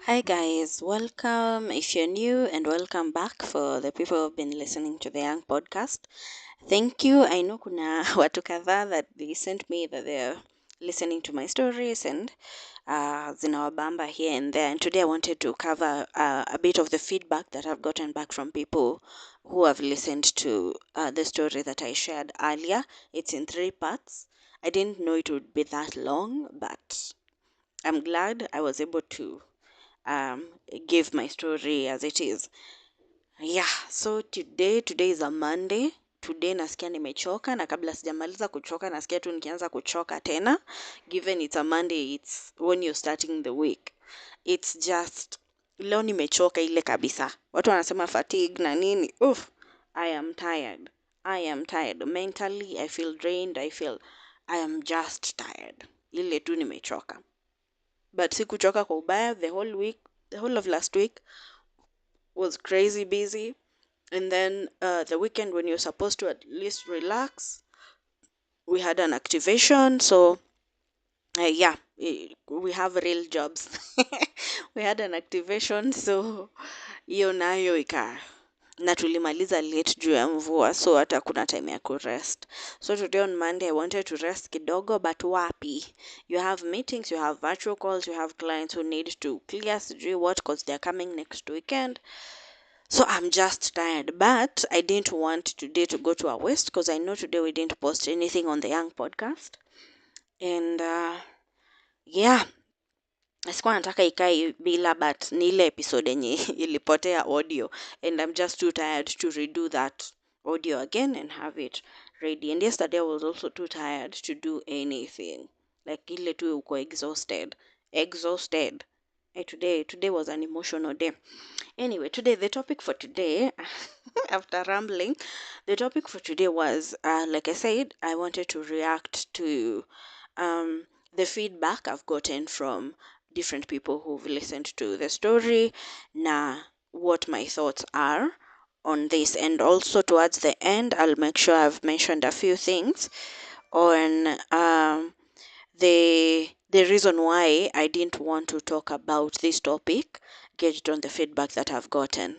Hi guys, welcome if you're new and welcome back for the people who've been listening to the Young podcast. Thank you. I know kuna watu kadhaa that they sent me that they're listening to my stories and zinawabamba here and there. And today I wanted to cover a bit of the feedback that I've gotten back from people who have listened to the story that I shared earlier. It's in 3 parts. I didn't know it would be that long, but I'm glad I was able to um, give my story as it is. Yeah, so today is a Monday. Today nasikia nimechoka, na kabla sijamaliza kuchoka nasikia tu nikianza kuchoka tena. Given it's a Monday, it's when you're starting the week. It's just leo nimechoka ile kabisa. Watu wanasema fatigue na nini. I am tired. I am tired. Mentally, I feel drained. I am just tired. Ile tu nimechoka. But sikuchoka kwa ubaya. The whole of last week was crazy busy. And then the weekend, when you're supposed to at least relax, we had an activation. So we have real jobs. We had an activation, so hiyo nayo na tulimaliza late juu ya mvua, so hata kuna time ya kurest. So today on Monday I wanted to rest kidogo, but wapi, you have meetings, you have virtual calls, you have clients who need to clear sijui what because they're coming next weekend. So I'm just tired, but I didn't want today to go to a waste because I know today we didn't post anything on the Young podcast. And sikuwa nataka ikae bila, but ni ile episode yenye ilipotea audio, and I'm just too tired to redo that audio again and have it ready. And yesterday I was also too tired to do anything, like ile tu uko exhausted. Today was an emotional day. Anyway, today the topic for today after rambling, the topic for today was like I said, I wanted to react to the feedback I've gotten from different people who've listened to the story, na what my thoughts are on this. And also towards the end, I'll make sure I've mentioned a few things on the reason why I didn't want to talk about this topic, gauged on the feedback that I've gotten.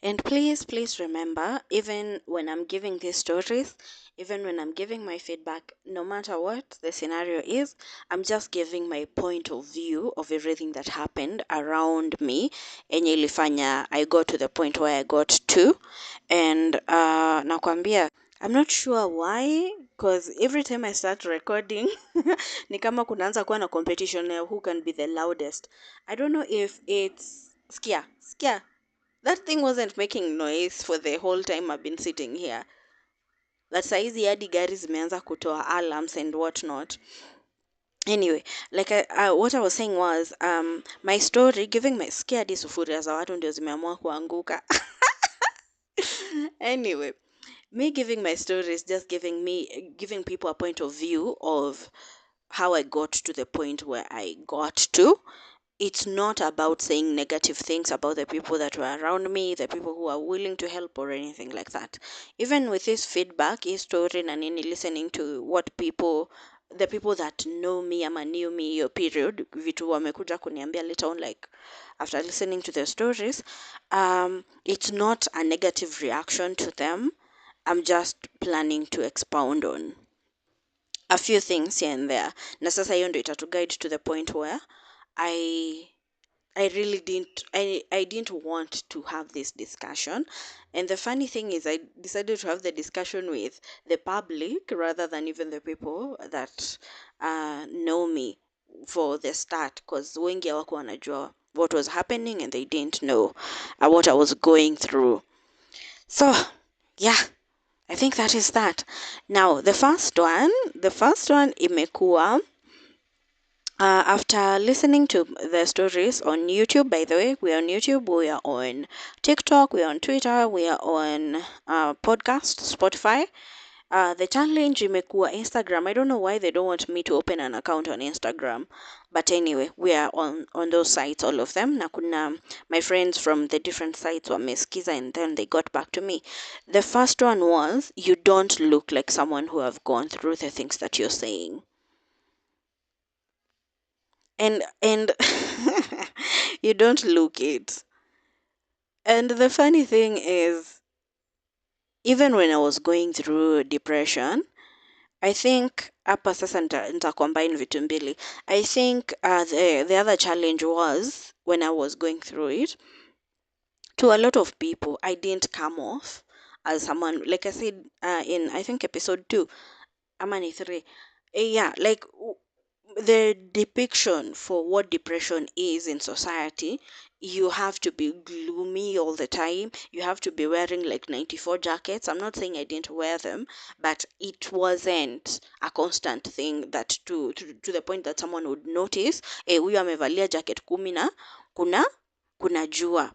And please remember, even when I'm giving these stories, even when I'm giving my feedback, no matter what the scenario is, I'm just giving my point of view of everything that happened around me. Enye ilifanya I got to the point where I got to. And nakwambia, I'm not sure why, because every time I start recording, ni kama kunaanza kuwa na competition ya who can be the loudest. I don't know if it's skia. That thing wasn't making noise for the whole time I've been sitting here. But saizi hadi gari zimeanza kutoa alarms and whatnot. Anyway, like what I was saying was, my story, giving my scared sufuria za watu ndio zimeamua kuanguka. Anyway, me giving my story is just giving people a point of view of how I got to the point where I got to. It's not about saying negative things about the people that were around me, the people who are willing to help or anything like that. Even with this feedback, his story na nini, listening to what the people that know me ama knew me your period, vitu wamekuja kuniambia later on, like after listening to their stories, it's not a negative reaction to them. I'm just planning to expound on a few things here and there. Na sasa hiyo ndio itatuguide to the point where I really I didn't want to have this discussion. And the funny thing is I decided to have the discussion with the public rather than even the people that know me for the start, because wengi hawakuwa wanajua what was happening and they didn't know what I was going through. So yeah, I think that is that. Now the first one imekuwa after listening to the stories on YouTube. By the way, we are on YouTube, we are on TikTok, we are on Twitter, we are on podcast, Spotify. The challenge imekuwa Instagram. I don't know why they don't want me to open an account on Instagram. But anyway, we are on those sites, all of them. Na kuna my friends from the different sites wamesikiza and then they got back to me. The first one was, you don't look like someone who have gone through the things that you're saying. And You don't look it. And the funny thing is, even when I was going through depression, I think hapa sasa nita combine vitu mbili. I think the other challenge was when I was going through it, to a lot of people, I didn't come off as someone, like I said in I think episode 2, Amani 3. Yeah, like the depiction for what depression is in society, you have to be gloomy all the time. You have to be wearing like 94 jackets. I'm not saying I didn't wear them, but it wasn't a constant thing that to the point that someone would notice, huyu amevalia jacket kumi na kuna jua.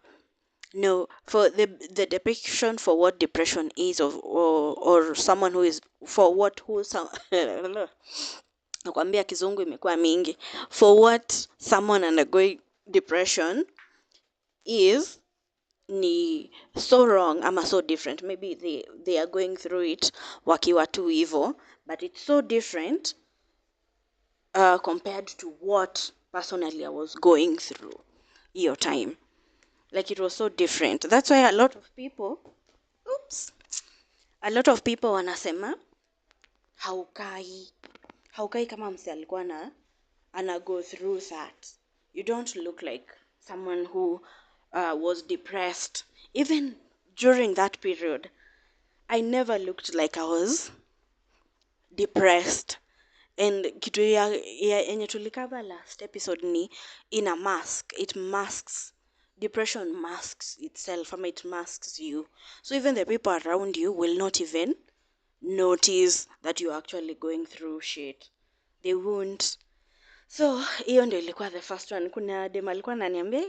No, for the depiction for what depression is, or someone who is for what who some nakwambia kizungu imekuwa mingi, for what someone undergoing depression is, ni so wrong ama so different. Maybe they are going through it wakiwa tu hivyo, but it's so different compared to what personally I was going through your time. Like it was so different. That's why a lot of people, oops, a lot of people wanasema haukai haukai kama mse alikuwa ana go through that. You don't look like someone who was depressed. Even during that period, I never looked like I was depressed. And kitu yenye tulikava last episode ni ina mask. It masks. Depression masks itself, ama it masks you. So even the people around you will not even notice that you're actually going through shit. They won't. So hiyo ndio ilikuwa the first one. Kuna dem alikuwa ananiambia,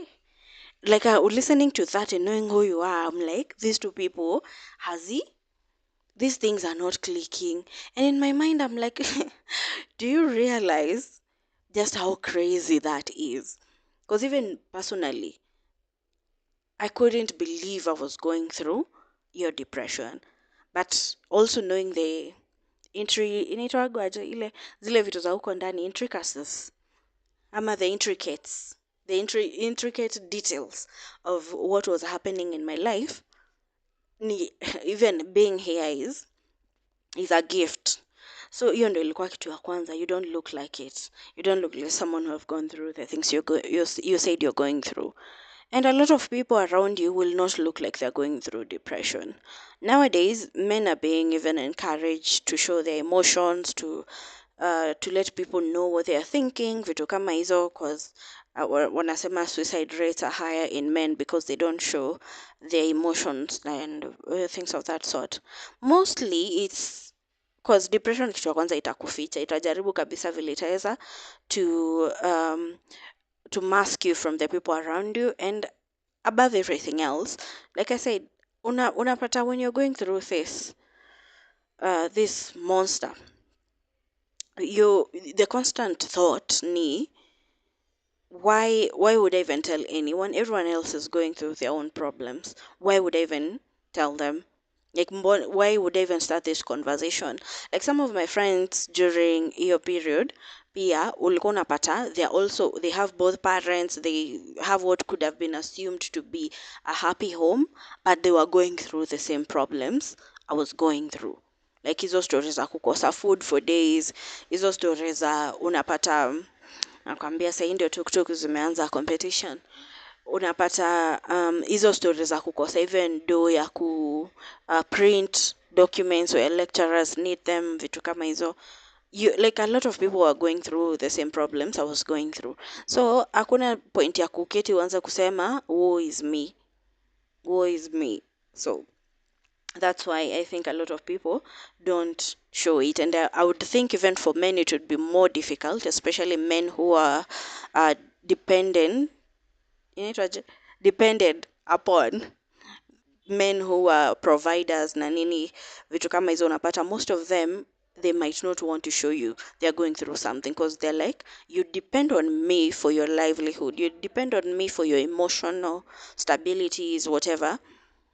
like listening to that and knowing who you are, I'm like, these two people, these things are not clicking. And in my mind, I'm like, do you realize just how crazy that is? Because even personally, I couldn't believe I was going through your depression. But also knowing the inaitwaje ile zile vitu za huko ndani, intricacies, ama the intricates, the intricate details of what was happening in my life, even being here is a gift. So hiyo ndio ilikuwa kitu ya kwanza. You don't look like it. You don't look like someone who have gone through the things you said you're going through. And a lot of people around you will not look like they're going through depression. Nowadays, men are being even encouraged to show their emotions, to let people know what they are thinking, vitu kama hizo, because wanasema suicide rates are higher in men because they don't show their emotions and things of that sort. Mostly it's because depression, kitu ya kwanza itakuficha, itajaribu kabisa vile itaweza to mask you from the people around you. And above everything else, like I said, unapata when you're going through this monster, the constant thought ni, why would I even tell anyone? Everyone else is going through their own problems. Why would I even tell them? Like, why would I even start this conversation? Like some of my friends during your period, pia ulikuwa unapata they have both parents, they have what could have been assumed to be a happy home, but they were going through the same problems I was going through. Like hizo stories za kukosa food for days, hizo stories za unapata, nakwambia sahii ndio tuktuk zimeanza competition. Unapata hizo stories za kukosa even do ya ku print documents where lecturers need them, vitu kama hizo. Like a lot of people were going through the same problems I was going through. So hakuna point ya kuketi uanze kusema woe is me, woe is me. So that's why I think a lot of people don't show it. And I would think even for men it would be more difficult, especially men who are dependent depended upon men who are providers na nini, vitu kama hizo. Unapata most of them, they might not want to show you they're going through something, because they're like, you depend on me for your livelihood, you depend on me for your emotional stabilities, whatever.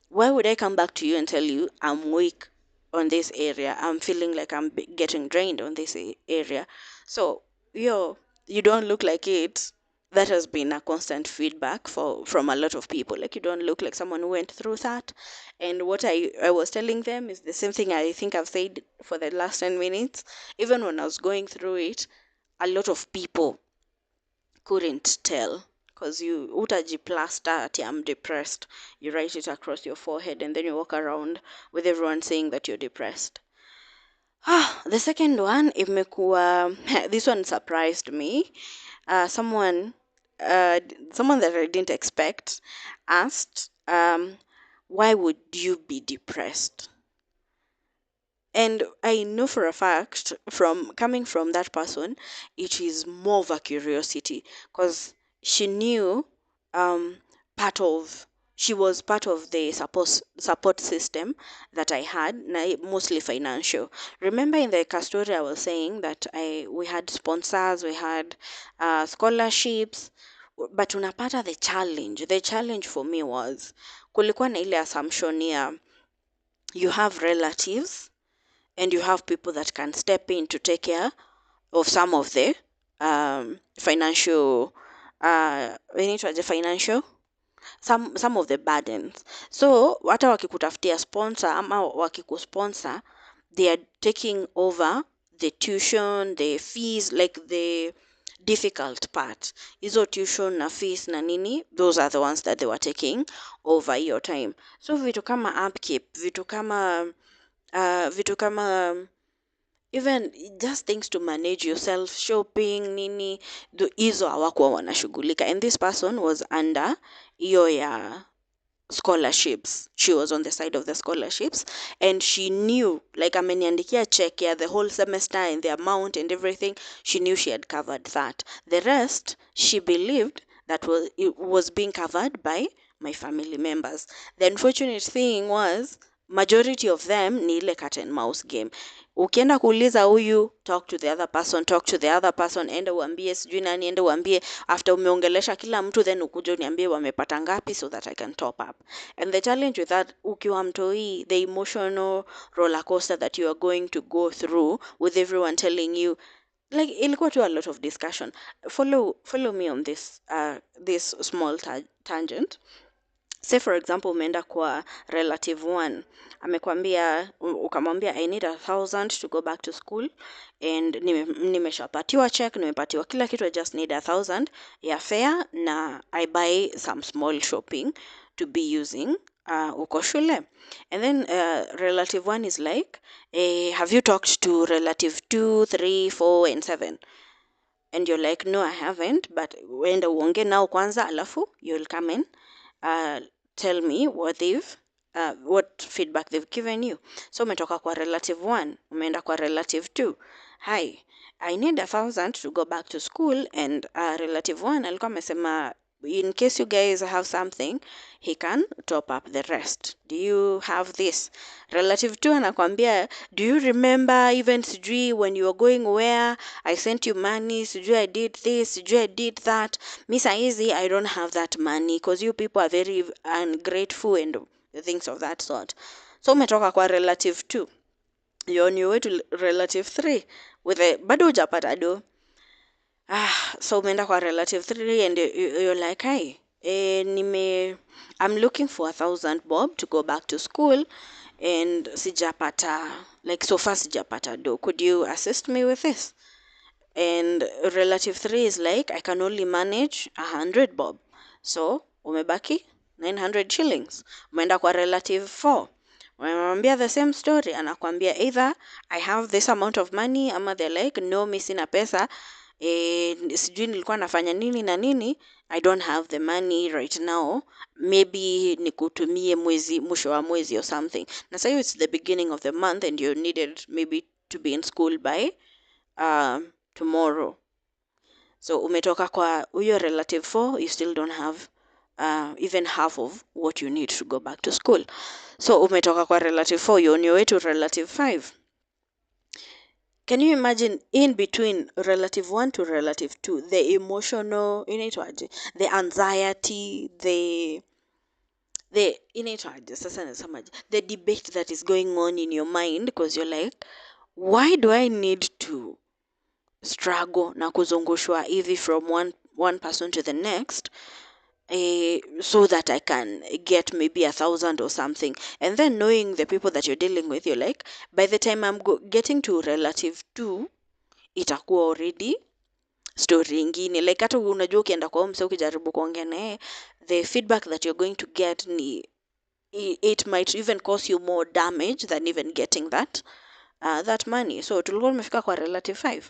Why would I come back to you and tell you I'm weak on this area? I'm feeling like I'm getting drained on this area. So you don't look like it. that has been a constant feedback from a lot of people. Like, you don't look like someone who went through that. And what I was telling them is the same thing I think I've said for the last 10 minutes. Even when I was going through it, a lot of people couldn't tell, because you utajiplaster ati I'm depressed. You write it across your forehead and then you walk around with everyone saying that you're depressed. The second one imekuwa this one surprised me. Someone someone that I didn't expect asked, why would you be depressed? And I know for a fact, from coming from that person, it is more of a curiosity, because she knew, um, part of she was part of the support system that I had, mostly financial. Remember in the story I was saying that we had sponsors, we had scholarships, but unapata the challenge for me was kulikuwa na ile assumption ya you have relatives and you have people that can step in to take care of some of the financial we need to financial some of the burdens. So hata wakikutafutia sponsor ama wakikusponsor, they are taking over the tuition, the fees, like the difficult part. Hizo tuition na fees na nini, those are the ones that they were taking over your time. So vitu kama upkeep, vitu kama even just things to manage yourself, shopping nini, hizo hawakuwa wanashughulika. And this person was under hiyo ya scholarships. She was on the side of the scholarships, and she knew, like, ameniandikia check ya the whole semester and the amount and everything. She knew she had covered that. The rest, she believed that it was being covered by my family members. The unfortunate thing was, majority of them ni ile cat and mouse game. Ukienda kuuliza huyu, talk to the other person, enda uambie sijui nani, enda uambie, after umeongelesha kila mtu, then ukuje uniambie wamepata ngapi so that I can top up. And the challenge with that, ukiwa mtoi, the emotional roller coaster that you are going to go through with everyone telling you, like, ilikuwa tu a lot of discussion. Follow me on this small tangent. Say for example, umeenda kwa relative one, amekwambia, ukamwambia I need 1,000 to go back to school, and nimeshapatiwa check, nimepatiwa kila kitu, I just need 1,000 ya fare na I buy some small shopping to be using uko shule. And then relative one is like, have you talked to relative 2, 3, 4 and 7? And you're like, no, I haven't, but uenda uonge nao kwanza, alafu you'll come in, tell me what feedback they've given you. So umetoka kwa relative 1, umeenda kwa relative 2. Hi, I need 1,000 to go back to school, and relative 1 alikuwa amesema in case you guys have something, he can top up the rest. Do you have this? Relative 2 anakwambia, do you remember even sijui when you were going where I sent you money, sijui I did this, sijui I did that. Miss Aizi, I don't have that money because you people are very ungrateful and things of that sort. So umetoka kwa relative 2. You're on your way to relative 3 with a bado hujapata do. So umeenda kwa relative 3 and you're like, hey, I'm looking for 1,000 bob to go back to school and sijapata, like so far sijapata do. Could you assist me with this? And relative 3 is like, I can only manage 100 bob. So umebaki 900 shillings. Umeenda kwa relative 4. Umemwambia the same story, anakwambia either I have this amount of money, ama they're like, no, mimi sina pesa, sijui nilikuwa nafanya nini na nini, I don't have the money right now, maybe nikutumie mwisho wa mwezi or something. Na sasa it's the beginning of the month and you needed maybe to be in school by tomorrow. So umetoka kwa huyo relative 4, you still don't have even half of what you need to go back to school. So umetoka kwa relative 4, you're on your way to relative 5. Can you imagine in between relative 1 to relative 2, the emotional, the anxiety, the debate that is going on in your mind, because you're like, why do I need to struggle na kuzungushwa hivi from one person to the next, so that I can get maybe 1,000 or something. And then knowing the people that you're dealing with, you're like, by the time I'm getting to relative 2, itakuwa already story ingine. Like hata unajua ukienda kwa mse ukijaribu kuongea naye, the feedback that you're going to get ni it might even cause you more damage than even getting that money. So tulikuwa tumefika kwa relative 5,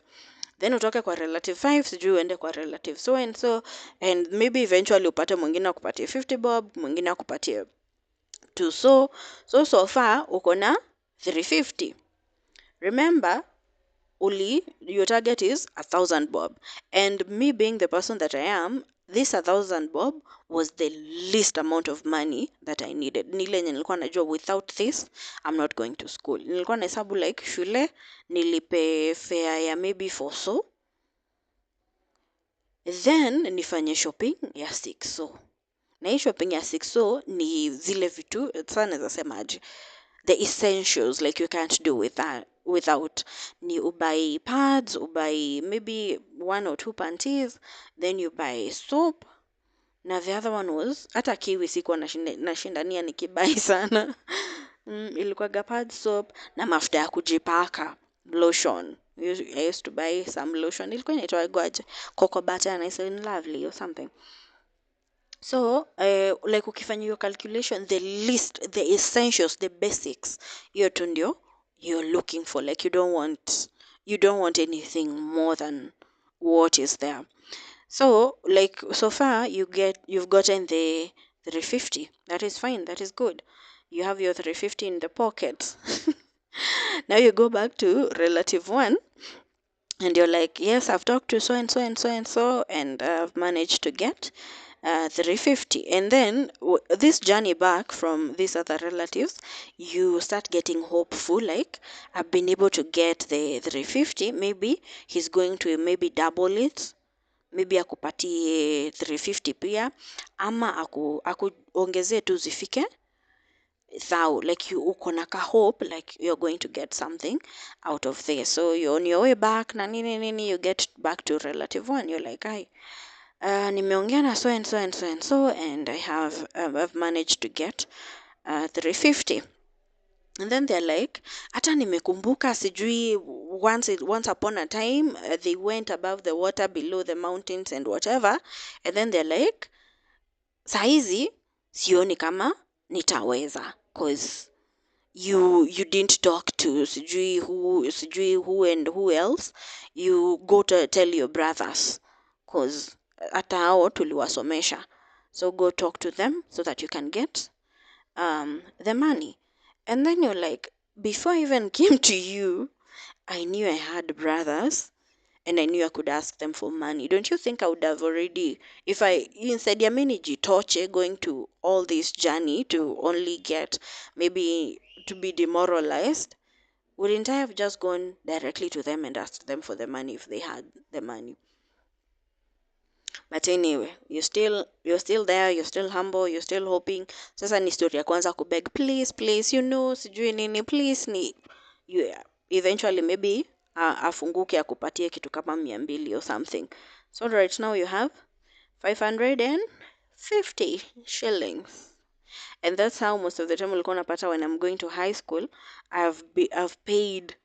then utoke kwa relative 5 sijui uende kwa relative so and so, and maybe eventually upate mwingine akupatie 50 bob, mwingine akupatie 2, so far uko na 350. Remember, your target is 1,000 bob, and me being the person that I am, this 1,000 bob was the least amount of money that I needed. Nile nilikuwa najua without this I'm not going to school. Nilikuwa nahesabu like shule nilipe fare ya maybe 4 so, then nifanye shopping ya 6 so. Na hii shopping ya 6 so ni zile vitu sana naweza semaje, the essentials, like you can't do without. Ni ubuy pads, ubuy maybe 1 or 2 panties, then you buy soap. Na the other one was, hata kiwi sikuwa nashindania nikibai sana. Ilikuwaga pad, soap na mafuta ya kujipaka, lotion. I used to buy some lotion. Ilikuwa inaitwa gwaje, cocoa butter nice and lovely or something. So like ukifanya your calculation, the least, the essentials, the basics, hiyo tu ndio you're looking for. Like you don't want anything more than what is there. So like so far you've gotten the 350. That is fine, that is good. You have your 350 in the pocket. Now you go back to relative 1 and you're like, yes, I've talked to so and so and so and so, and I've managed to get 350. And then this journey back from these other relatives, you start getting hopeful, like I've been able to get the 350, maybe he's going to maybe double it, maybe akupatie 350 pia, ama akuongezee tu zifike thou, like you uko na ka hope like you're going to get something out of this. So you're on your way back na nini, you get back to relative 1, you're like, nimeongea na so and so and so and so, and I've managed to get 350. And then they're like, hata nimekumbuka sijui once upon a time they went above the water, below the mountains and whatever. And then they're like, saizi sioni kama nitaweza, cause you didn't talk to sijui who and who else. You go to tell your brothers, cause hata hao tuliwasomesha, so go talk to them so that you can get the money. And then you're like, before I even came to you, I knew I had brothers and I knew I could ask them for money. Don't you think I would have already, if I, instead ya mimi nijitoche going to all this journey to only get maybe to be demoralized, wouldn't I have just gone directly to them and asked them for the money if they had the money? But anyway, you're still there, you're still humble, you're still hoping. Sasa ni story ya kwanza kubeg, please, sijui nini, please ni you, eventually maybe afunguke akupatie kitu kama 200 or something. So right now you have 550 shillings. And that's how most of the time ulikuwa unapata when I'm going to high school, I've paid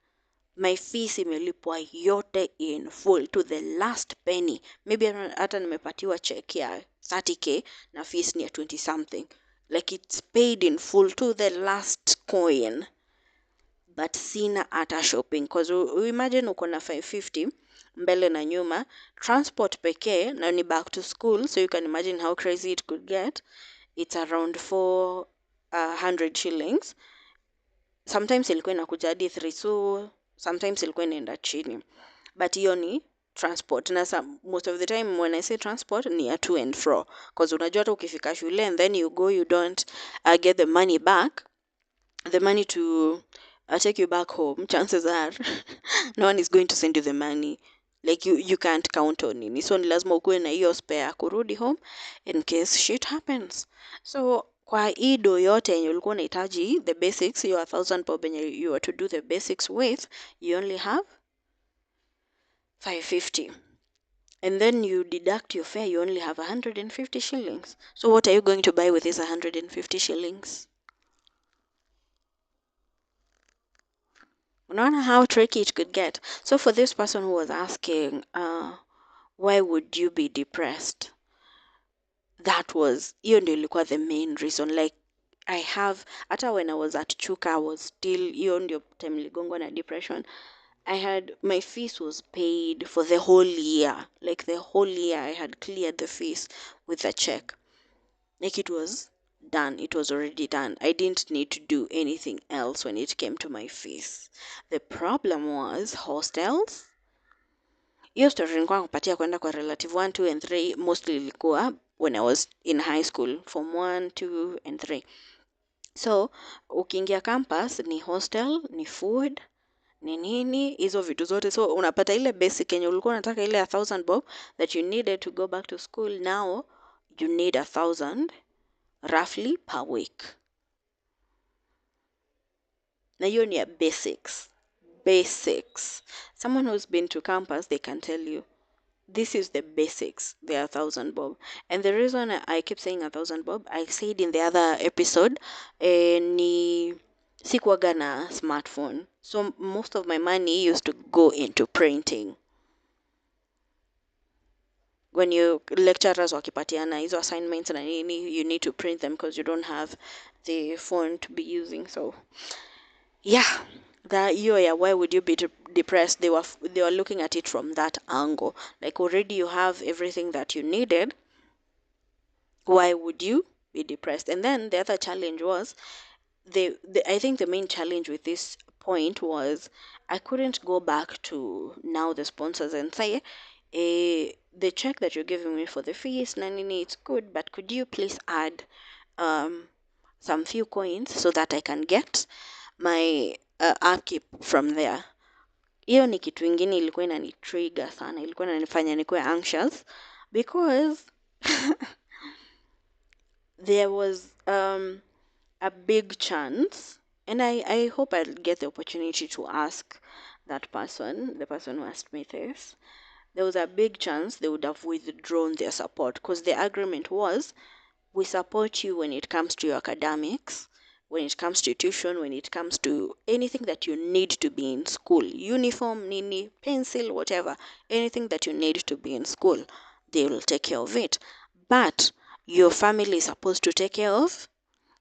my fees, imelipwa yote in full to the last penny. Maybe hata nimepatiwa check ya 30k na fees ni ya 20 something, like it's paid in full to the last coin. But sina hata shopping, because imagine uko na 550 mbele na nyuma, transport pekee na ni back to school, so you can imagine how crazy it could get. It's around 400 shillings. Sometimes ilikuwa inakuja hadi 3 so sometimes ilikuwa inaenda chini, but hiyo ni transport. Na most of the time when I say transport ni ya to and fro, because unajua hata ukifika shule and then you go, you don't get the money back, the money to take you back home, chances are no one is going to send you the money. Like you can't count on it. So ni lazima ukuwe na hiyo spare kurudi home in case shit happens. So kwa hii do yote yenye ulikuwa unahitaji the basics, your 1,000 bob yenye you are to do the basics with, you only have 550. and then you deduct your fare, you only have 150 shillings. So what are you going to buy with this 150 shillings? Unaona how tricky it could get. So for this person who was asking, why would you be depressed? That was, hiyo ndio ilikuwa the main reason. Like, I have, hata when I was at Chuka, I was still, hiyo ndio time niligongwa na depression. I had, my fees was paid for the whole year. Like the whole year I had cleared the fees with a check. Like it was done. It was already done. I didn't need to do anything else when it came to my fees. The problem was hostels. Hiyo story nilikuwa nakupatia kwenda kwa relative 1, 2 and 3 mostly ilikuwa when I was in high school, form 1, 2 and 3. So ukiingia campus ni hostel, ni food, ni nini, hizo vitu zote. So unapata ile basic yenye ulikuwa unataka ile 1,000 bob that you needed to go back to school, now you need 1,000 roughly per week. Na hiyo ni ya basics. Basics. Someone who's been to campus, they can tell you this is the basics. They are 1,000 bob. And the reason I keep saying 1,000 bob, I said in the other episode, ni sikuwaga na smartphone. So most of my money used to go into printing. When you lecturers wakipatiana hizo assignments na nini, you need to print them because you don't have the phone to be using. So yeah, that year, why would you be depressed? They were looking at it from that angle. Like already you have everything that you needed. Why would you be depressed? And then the other challenge was I think the main challenge with this point was I couldn't go back to now the sponsors and say, the check that you're giving me for the fees, nanini, it's good, but could you please add some few coins so that I can get my upkeep from there. Hiyo ni kitu ingine ilikuwa inanitrigger sana, ilikuwa inanifanya nikuwe anxious because there was a big chance, and I hope I'll get the opportunity to ask that person, the person who asked me this. There was a big chance they would have withdrawn their support because the agreement was, we support you when it comes to your academics, when it comes to tuition, when it comes to anything that you need to be in school, uniform, nini, pencil, whatever, anything that you need to be in school, they will take care of it. But your family is supposed to take care of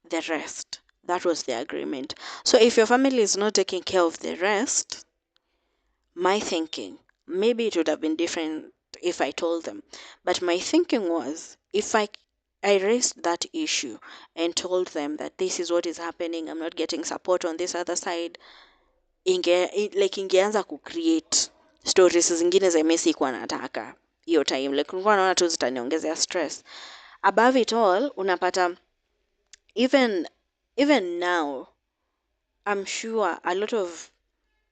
the rest. That was the agreement. So if your family is not taking care of the rest, my thinking, maybe it would have been different if I told them, but my thinking was, if I raised that issue and told them that this is what is happening, I'm not getting support on this other side, ingeanza create stories zingine za mimi sikuwa nataka hiyo time, like nilikuwa naona tu zitaniongezea stress. Above it all, unapata even now, I'm sure a lot of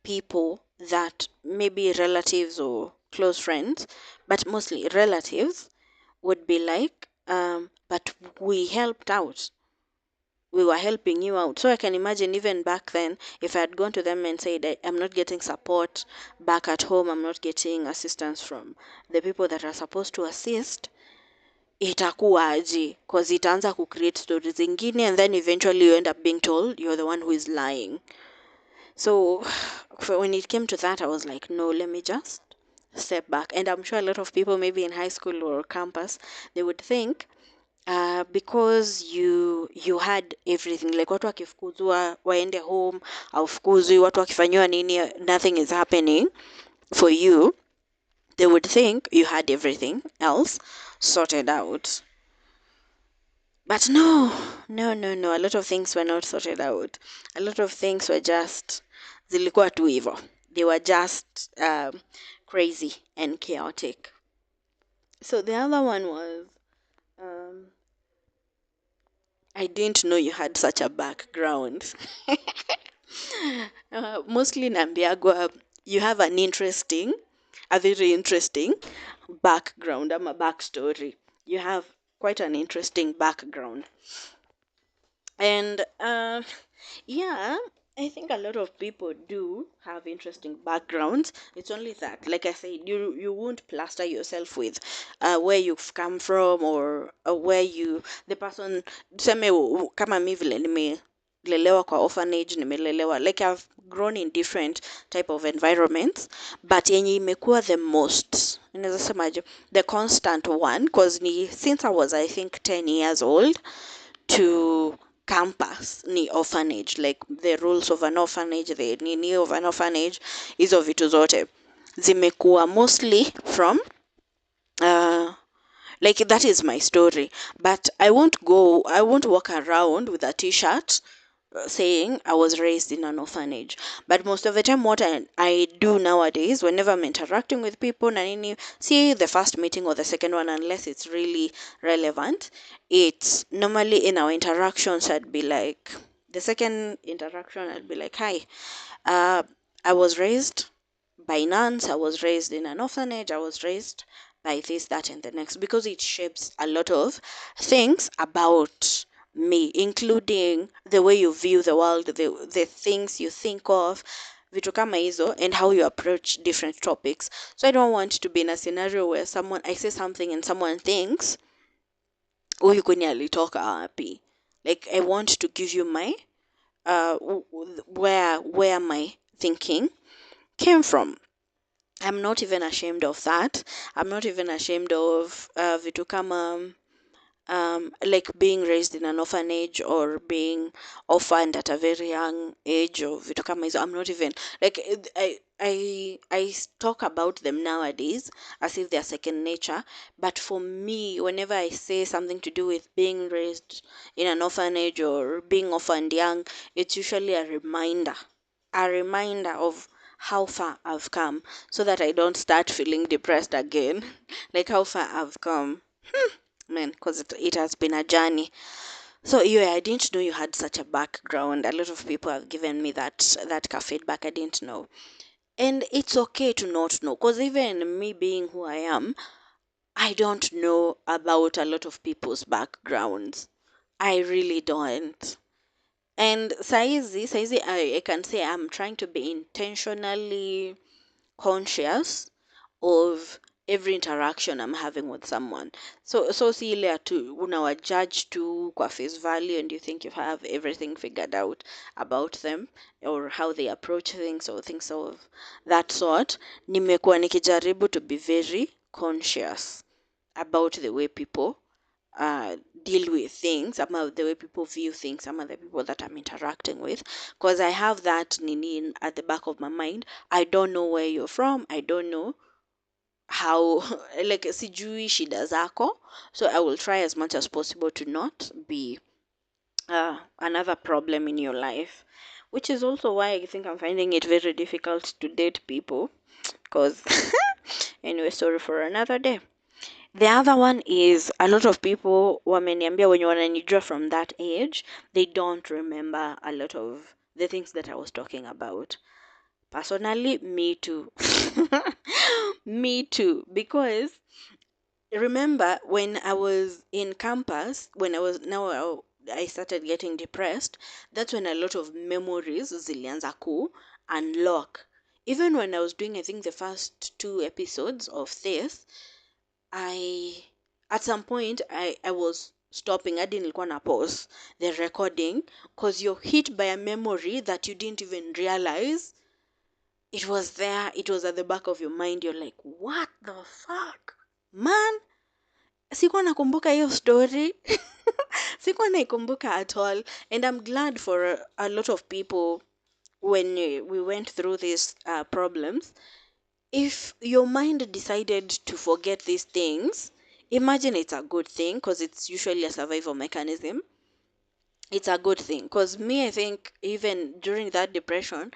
people that maybe relatives or close friends, but mostly relatives, would be like, but we helped out. We were helping you out. So I can imagine even back then, if I had gone to them and said, I'm not getting support back at home, I'm not getting assistance from the people that are supposed to assist, itakuwaje? Because itaanza create stories zingine, and then eventually you end up being told you're the one who is lying. So when it came to that, I was like, no, let me just step back. And I'm sure a lot of people, maybe in high school or campus, they would think, because you had everything, like watu wakifukuzwa waende home, aufukuzwi, watu wakifanyiwa nini, nothing is happening for you, they would think you had everything else sorted out. But no, no, no, no. A lot of things were not sorted out. A lot of things were just zilikuwa tu hivyo. They were just crazy and chaotic. So the other one was, I didn't know you had such a background. Mostly Nambiagwa, you have a very interesting background. I'm a backstory. You have quite an interesting background. And yeah, I think a lot of people do have interesting backgrounds. It's only that, like I said, you won't plaster yourself with where you've come from, or where you the person tuseme kama mi vile nimelelewa kwa orphanage, nimelelewa like I've grown in different type of environments, but yenye imekuwa the most, inaweza semaje, the constant one, cause ni since I was I think 10 years old to campus ni orphanage, like the rules of an orphanage, the nini of an orphanage, hizo vitu zote zimekuwa mostly from uh, like that is my story, but I won't walk around with a t-shirt saying I was raised in an orphanage. But most of the time, what I do nowadays, whenever I'm interacting with people, na nini, see the first meeting or the second one, unless it's really relevant, it's normally in our interactions, I'd be like, the second interaction, I'd be like, hi, uh, I was raised by nuns, I was raised in an orphanage, I was raised by this, that, and the next, because it shapes a lot of things about me, including the way you view the world, the things you think of, vitu kama hizo, and how you approach different topics. So I don't want to be in a scenario where I say something and someone thinks, huyu kwenye alitoka wapi. Like I want to give you my where my thinking came from. I'm not even ashamed of that. I'm not even ashamed of vitu kama like being raised in an orphanage or being orphaned at a very young age or vitu kama hizo. I'm not even like I talk about them nowadays as if they're second nature. But for me, whenever I say something to do with being raised in an orphanage or being orphaned young, it's usually a reminder of how far I've come, so that I don't start feeling depressed again. Like how far I've come, man, because it has been a journey. So yeah, I didn't know you had such a background. A lot of people have given me that feedback. I didn't know, and it's okay to not know, because even me being who I am, I don't know about a lot of people's backgrounds. I really don't. And saizi I can say I'm trying to be intentionally conscious of every interaction I'm having with someone. So si ile tu unawajudge tu kwa face value and you think you have everything figured out about them or how they approach things or things of that sort. Nimekuwa nikijaribu to be very conscious about the way people uh, deal with things, about the way people view things, some of the people that I'm interacting with, because I have that nini at the back of my mind. I don't know where you're from. I don't know how like sijui shida zako, so I will try as much as possible to not be another problem in your life, which is also why I think I'm finding it very difficult to date people, because anyway, sorry for another day. The other one is a lot of people wameniambia wenye wananijua from that age, they don't remember a lot of the things that I was talking about. Personally, me too. Me too. Because remember when I was in campus, when I started getting depressed, that's when a lot of memories zilianza ku unlock. Even when I was doing, I think, the first 2 episodes of this, I at some point I was stopping. I didn't wanna pause the recording, because you're hit by a memory that you didn't even realize it was there. It was at the back of your mind. You're like, what the fuck, man? Sikuwa nakumbuka hiyo story. Sikuwa naikumbuka at all. And I'm glad for a lot of people when we went through these problems. If your mind decided to forget these things, imagine it's a good thing, because it's usually a survival mechanism. It's a good thing, because me, I think even during that depression,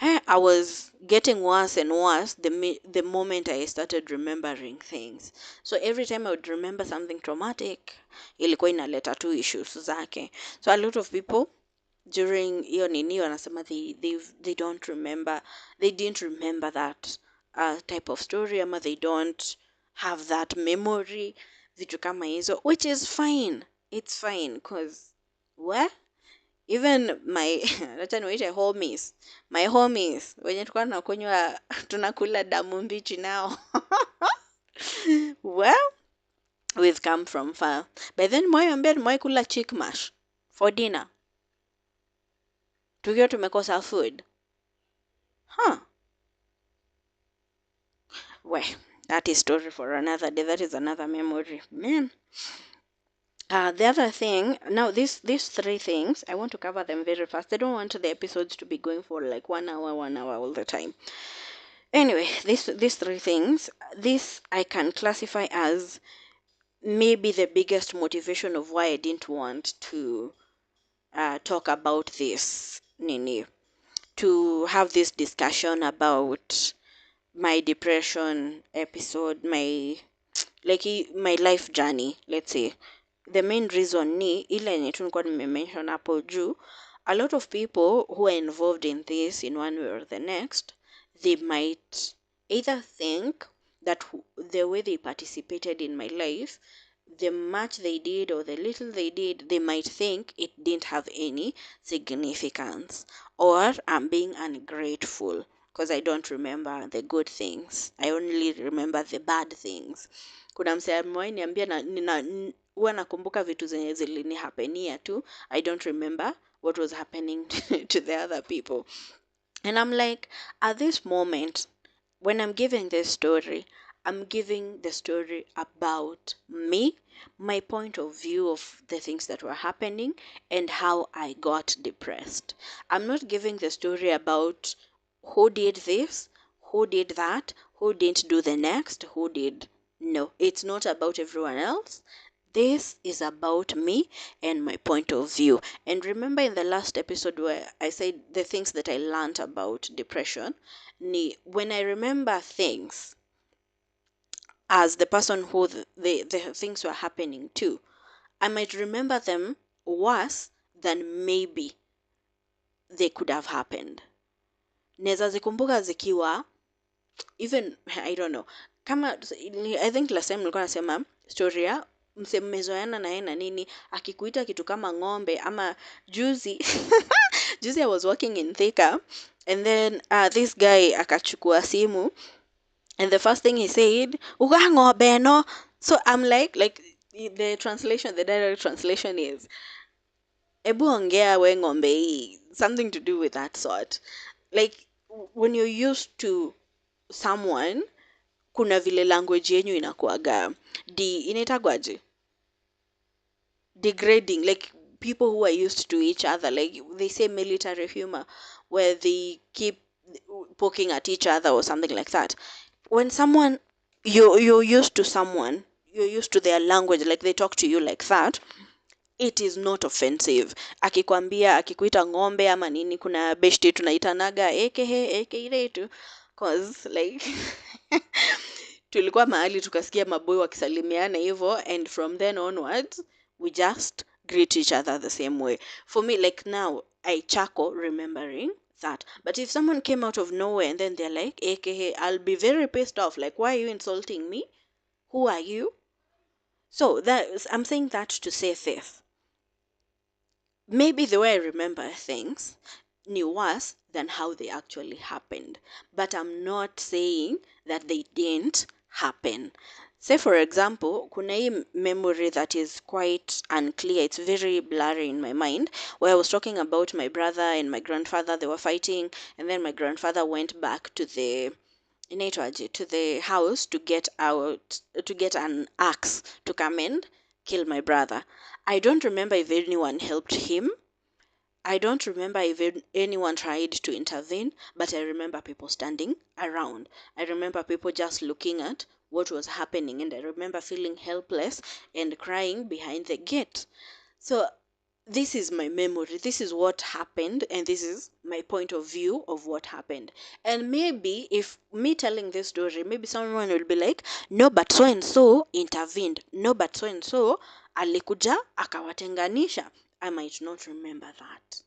I was getting worse and worse the moment I started remembering things. So every time I would remember something traumatic, ilikuwa inaleta tu issues zake. So a lot of people during hiyo nini wanasema they don't remember, they didn't remember that type of story, ama they don't have that memory, vitu kama hizo, which is fine. It's fine, because well, Even my acha niwaite homies, my homies wenye tulikuwa tunakunywa tunakula damu mbichi nao. Well, we've come from far. By then mwaiambia mwai kula chick mash for dinner tukiwa tumekosa food. Huh. Well, that is story for another day. That is another memory. Man. The other thing, now these three things, I want to cover them very fast. I don't want the episodes to be going for like 1 hour all the time. Anyway, these three things, this I can classify as maybe the biggest motivation of why I didn't want to talk about this, Nini, to have this discussion about my depression episode, my life journey, let's say. The main reason ni ile yenye tu nilikuwa nimemention hapo juu, a lot of people who are involved in this in one way or the next, they might either think that the way they participated in my life, the much they did or the little they did, they might think it didn't have any significance, or I'm being ungrateful because I don't remember the good things. I only remember the bad things. Kuna msee amewahi niambia huwa nakumbuka vitu zenye zilinihapenia tu. I don't remember what was happening to the other people. And I'm like, at this moment, when I'm giving this story, I'm giving the story about me, my point of view of the things that were happening, and how I got depressed. I'm not giving the story about who did this, who did that, who didn't do the next, who did. No, it's not about everyone else. This is about me and my point of view. And remember in the last episode where I said the things that I learned about depression, when I remember things as the person who the things were happening to, I might remember them worse than maybe they could have happened. Naweza zikumbuka zikiwa even I don't know. Kama I think last time nilikuwa nasema story ya mmezoeana na yeye na nini akikuita kitu kama ng'ombe ama juzi juzi I was working in Thika and then this guy akachukua simu and the first thing he said uga ng'ombe no. So I'm like the direct translation is ebu ongea we ng'ombe hii, something to do with that sort. Like when you're used to someone kuna vile language yenyu inakuaga inaitagwaje degrading, like people who are used to each other, like they say military humor where they keep poking at each other or something like that. When someone you're used to someone, you're used to their language, like they talk to you like that, it is not offensive. Akikwambia akikuita ng'ombe ama nini, kuna beshte tunaitanaga aka letu cause like tulikuwa mahali tukasikia maboy wakisalimiana hivyo, and from then onwards we just greet each other the same way. For me, like now I chuckle remembering that, but if someone came out of nowhere and then they're like aka, I'll be very pissed off, like why are you insulting me, who are you? So I'm saying that to say this, maybe the way I remember things knew worse than how they actually happened. But I'm not saying that they didn't happen. Say for example, kuna hii memory that is quite unclear, it's very blurry in my mind, where I was talking about my brother and my grandfather, they were fighting, and then my grandfather went back to the house to get an axe to come and kill my brother. I don't remember if anyone helped him. I don't remember if anyone tried to intervene, but I remember people standing around. I remember people just looking at what was happening, and I remember feeling helpless and crying behind the gate. So this is my memory. This is what happened, and this is my point of view of what happened. And maybe if me telling this story, maybe someone will be like, no, but so and so intervened. No, but so and so alikuja akawatenganisha. I might not remember that.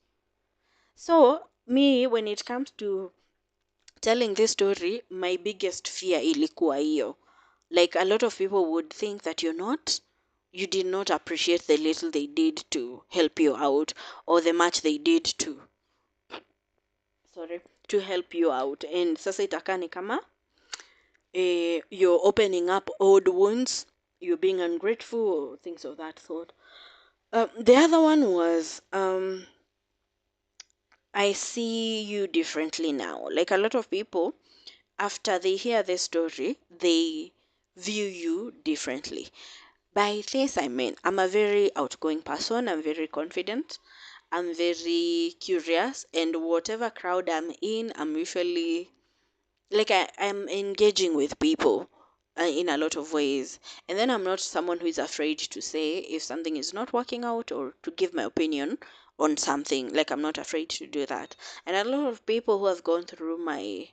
So me, when it comes to telling this story, my biggest fear ilikuwa hiyo. Like a lot of people would think that you're not you did not appreciate the little they did to help you out, or the much they did sorry to help you out. And sasa itakaa ni kama you're opening up old wounds, you're being ungrateful, or things of that sort. The other one was I see you differently now. Like a lot of people, after they hear this story, they view you differently. By this, I mean, I'm a very outgoing person, I'm very confident, I'm very curious, and whatever crowd I'm in, I'm usually like I'm engaging with people in a lot of ways. And then I'm not someone who is afraid to say if something is not working out or to give my opinion on something. Like, I'm not afraid to do that. And a lot of people who have gone through my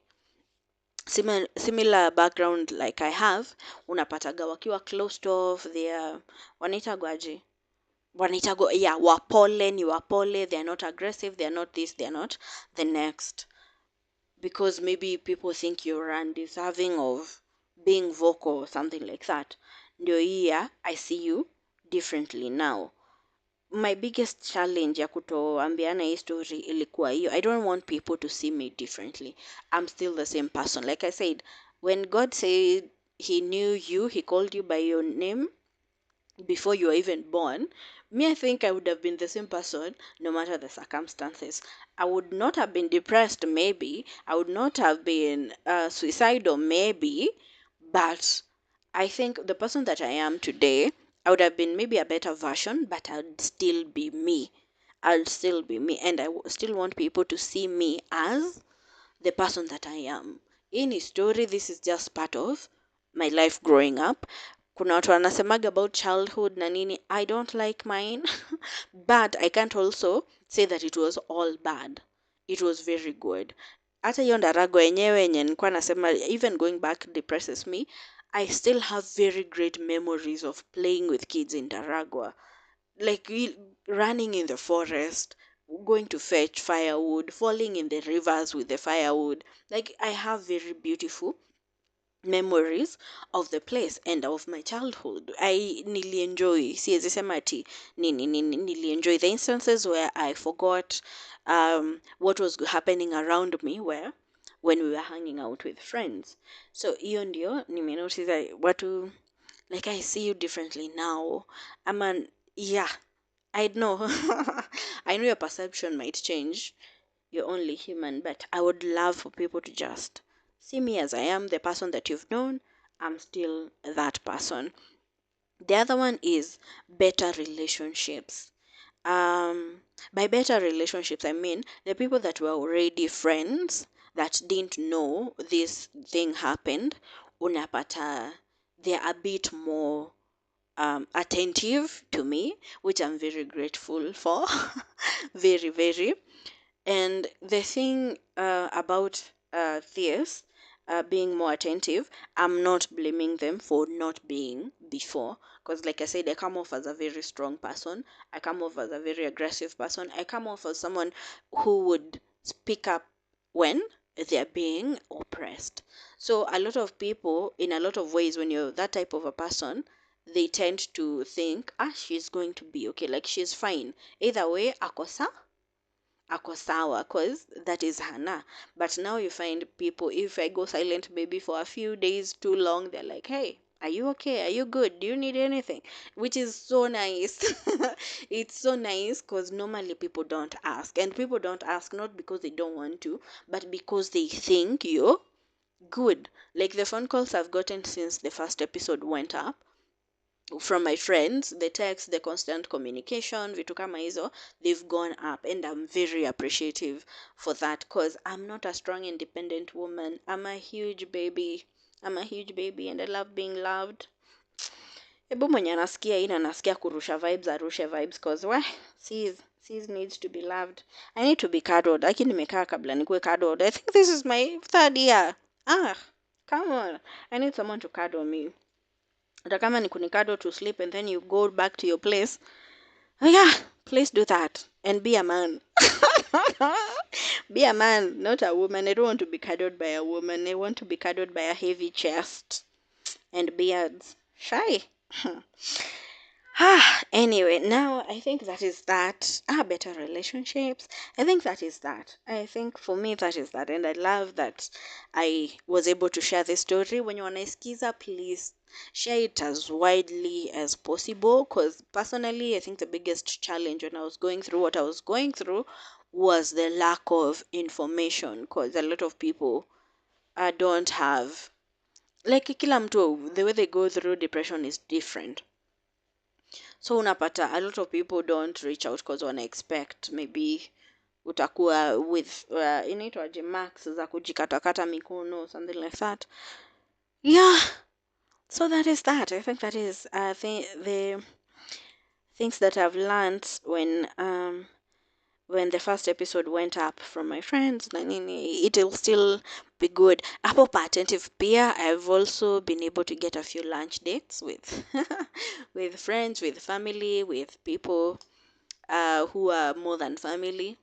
similar background like I have, unapataga wakiwa closed off, they're wanaitagwaje, wanaitago, yeah, wapole, ni wapole, they're not aggressive, they're not this, they're not the next, because maybe people think you're undeserving of being vocal or something like that. Ndio hiya, I see you differently now. My biggest challenge ya kutoambiana hii story ilikuwa hiyo. I don't want people to see me differently. I'm still the same person. Like I said, when God said he knew you, he called you by your name before you were even born, me, I think I would have been the same person no matter the circumstances. I would not have been depressed, maybe. I would not have been suicidal, maybe. But I think the person that I am today, I would have been maybe a better version, but I'd still be me. I'll still be me. And still want people to see me as the person that I am. In his story, this is just part of my life growing up. Kuna watu wanasemaga about childhood na nini. I don't like mine, but I can't also say that it was all bad. It was very good. Hata hiyo ndarago yenyewe yenye nilikuwa nasema, even going back depresses me. I still have very great memories of playing with kids in Daragwa, like running in the forest, going to fetch firewood, falling in the rivers with the firewood. Like, I have very beautiful memories of the place and of my childhood. I nili enjoy, siwezi sema ati nili enjoy the instances where I forgot what was happening around me, where when we were hanging out with friends. So hiyo ndio nimenotice watu, like, I see you differently now. Yeah, I know. I know your perception might change. You're only human, but I would love for people to just see me as I am, the person that you've known. I'm still that person. The other one is better relationships. Um, by better relationships, I mean the people that were already friends that didn't know this thing happened. Unapata, they're a bit more attentive to me, which I'm very grateful for. Very, very. And the thing about this being more attentive, I'm not blaming them for not being before. Because, like I said, I come off as a very strong person. I come off as a very aggressive person. I come off as someone who would speak up when they're being oppressed. So, a lot of people, in a lot of ways, when you're that type of a person, they tend to think, she's going to be okay. Like, she's fine. Either way, akosa ako sawa, cause that is Hannah. But now you find people, if I go silent maybe for a few days too long, they're like, hey, are you okay? Are you good? Do you need anything? Which is so nice. It's so nice because normally people don't ask. And people don't ask not because they don't want to, but because they think you're good. Like the phone calls I've gotten since the first episode went up from my friends, the text, the constant communication, vitu kama hizo, they've gone up, and I'm very appreciative for that, because I'm not a strong independent woman. I'm a huge baby. And I love being loved. Hebu mwenye anasikia hii na anasikia kurusha vibes arushe vibes, cause sis needs to be loved. I need to be cuddled. Lakini nimekaa kabla nikuwe cuddled. I think this is my third year. Come on. I need someone to cuddle me. Hata kama ni kunikado to sleep and then you go back to your place. Oh yeah, please do that and be a man. Be a man, not a woman. I don't want to be cuddled by a woman. I want to be cuddled by a heavy chest and beards. Shy. Anyway, now I think that is that. Better relationships. I think that is that. I think for me that is that. And I love that I was able to share this story. When you want to skiza, please share it as widely as possible. Because personally, I think the biggest challenge when I was going through what I was going through was the lack of information. Because a lot of people don't have, like kila mtu, the way they go through depression is different. So unapata a lot of people don't reach out because wana expect maybe utakuwa with inaitwaje marks za kujikatakata mikono, something like that. Yeah, so that is that. I think that is the things that I've learned when the first episode went up from my friends na nini, it'll still be good. Hapo pa attentive pia, I've also been able to get a few lunch dates with with friends, with family, with people who are more than family.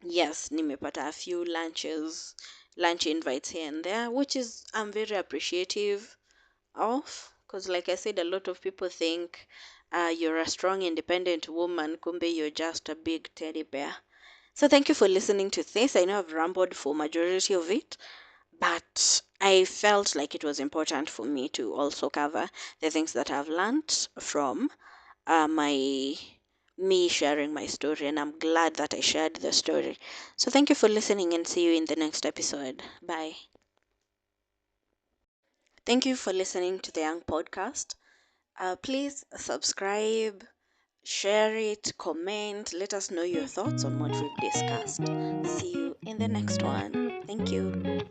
Yes, nimepata a few lunch invites here and there, which is I'm very appreciative of, because like I said, a lot of people think you're a strong, independent woman, kumbe you're just a big teddy bear. So thank you for listening to this. I know I've rambled for majority of it, but I felt like it was important for me to also cover the things that I've learned from my me sharing my story, and I'm glad that I shared the story. So thank you for listening, and see you in the next episode. Bye. Thank you for listening to the Young Podcast. Please subscribe, share it, comment, let us know your thoughts on what we've discussed. See you in the next one. Thank you.